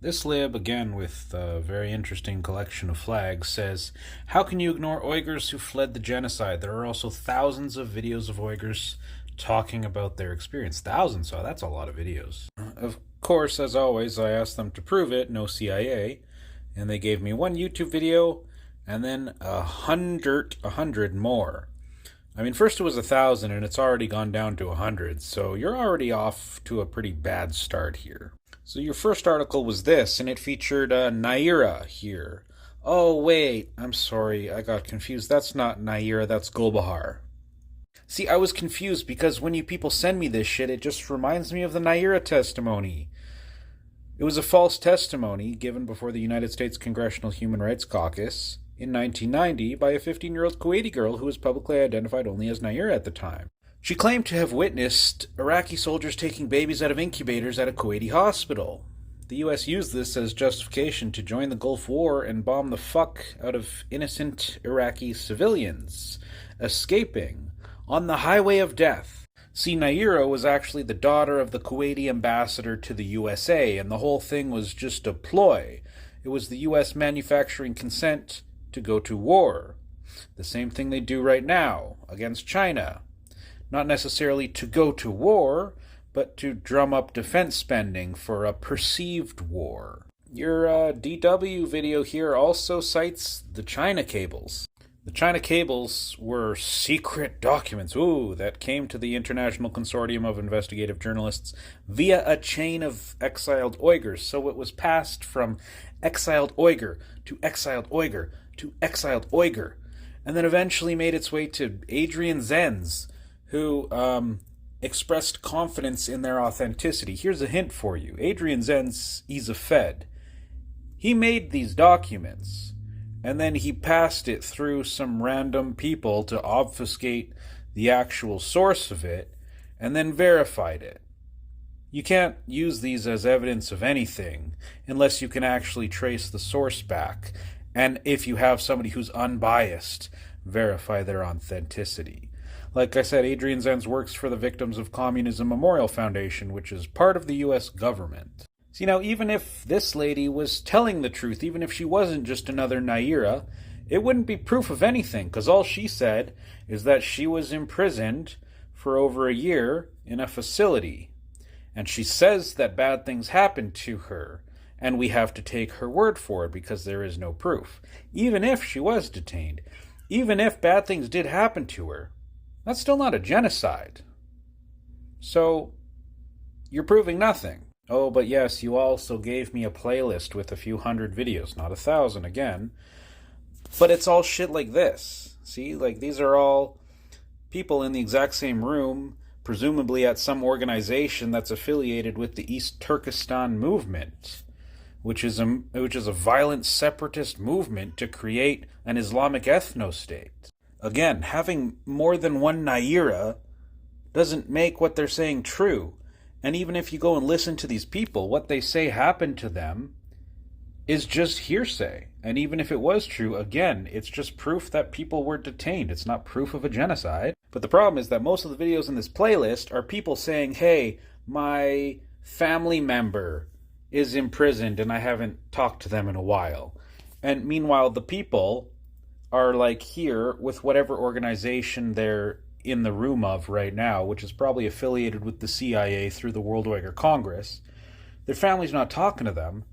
This lib, again with a very interesting collection of flags, says, how can you ignore Uyghurs who fled the genocide? There are also thousands of videos of Uyghurs talking about their experience. Thousands, so that's a lot of videos. Of course, as always, I asked them to prove it, no CIA, and they gave me one YouTube video and then a hundred more. I mean, first it was 1,000 and it's already gone down to 100, so you're already off to a pretty bad start here. So your first article was this, and it featured Naira here. Oh, wait, I'm sorry, I got confused. That's not Naira, that's Gulbahar. See, I was confused because when you people send me this shit, it just reminds me of the Naira testimony. It was a false testimony given before the United States Congressional Human Rights Caucus in 1990 by a 15-year-old Kuwaiti girl who was publicly identified only as Naira at the time. She claimed to have witnessed Iraqi soldiers taking babies out of incubators at a Kuwaiti hospital. The U.S. used this as justification to join the Gulf War and bomb the fuck out of innocent Iraqi civilians, escaping on the highway of death. See, Naira was actually the daughter of the Kuwaiti ambassador to the USA, and the whole thing was just a ploy. It was the U.S. manufacturing consent to go to war. The same thing they do right now against China. Not necessarily to go to war, but to drum up defense spending for a perceived war. Your DW video here also cites the China cables. The China cables were secret documents, that came to the International Consortium of Investigative Journalists via a chain of exiled Uyghurs. So it was passed from exiled Uyghur to exiled Uyghur to exiled Uyghur, and then eventually made its way to Adrian Zenz, who expressed confidence in their authenticity. Here's a hint for you. Adrian Zenz, he's a Fed. He made these documents, and then he passed it through some random people to obfuscate the actual source of it, and then verified it. You can't use these as evidence of anything unless you can actually trace the source back, and if you have somebody who's unbiased, verify their authenticity. Like I said, Adrian Zenz works for the Victims of Communism Memorial Foundation, which is part of the U.S. government. See, now, even if this lady was telling the truth, even if she wasn't just another Naira, it wouldn't be proof of anything, because all she said is that she was imprisoned for over a year in a facility. And she says that bad things happened to her, and we have to take her word for it because there is no proof. Even if she was detained, even if bad things did happen to her, that's still not a genocide. So, you're proving nothing. Oh, but yes, you also gave me a playlist with a few hundred videos, not 1,000 again. But it's all shit like this. See, like these are all people in the exact same room, presumably at some organization that's affiliated with the East Turkestan movement, which is a violent separatist movement to create an Islamic ethno-state. Again, having more than one Naira doesn't make what they're saying true. And even if you go and listen to these people, what they say happened to them is just hearsay. And even if it was true, again, it's just proof that people were detained. It's not proof of a genocide. But the problem is that most of the videos in this playlist are people saying, hey, my family member is imprisoned and I haven't talked to them in a while. And meanwhile, the people are like here with whatever organization they're in the room of right now, which is probably affiliated with the CIA through the World Uyghur Congress. Their family's not talking to them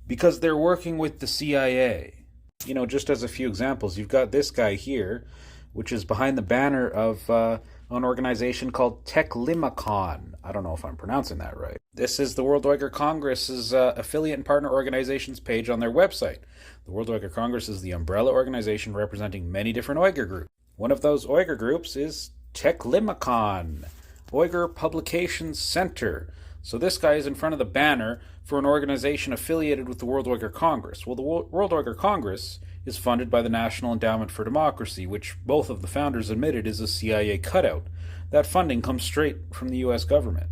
because they're working with the CIA. You know, just as a few examples, you've got this guy here, which is behind the banner of an organization called Teklimakon. I don't know if I'm pronouncing that right. This is the World Uyghur Congress's affiliate and partner organizations page on their website. The World Uyghur Congress is the umbrella organization representing many different Uyghur groups. One of those Uyghur groups is Teklimakon, Uyghur Publications Center. So this guy is in front of the banner for an organization affiliated with the World Uyghur Congress. Well, the World Uyghur Congress is funded by the National Endowment for Democracy, which both of the founders admitted is a CIA cutout. That funding comes straight from the U.S. government.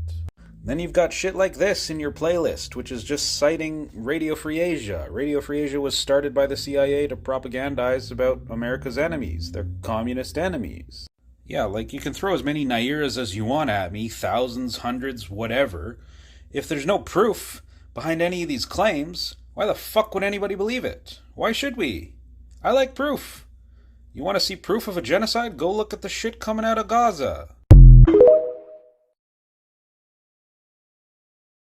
Then you've got shit like this in your playlist, which is just citing Radio Free Asia. Radio Free Asia was started by the CIA to propagandize about America's enemies, their communist enemies. Yeah, like you can throw as many Nairas as you want at me, thousands, hundreds, whatever. If there's no proof behind any of these claims, why the fuck would anybody believe it? Why should we? I like proof. You want to see proof of a genocide? Go look at the shit coming out of Gaza.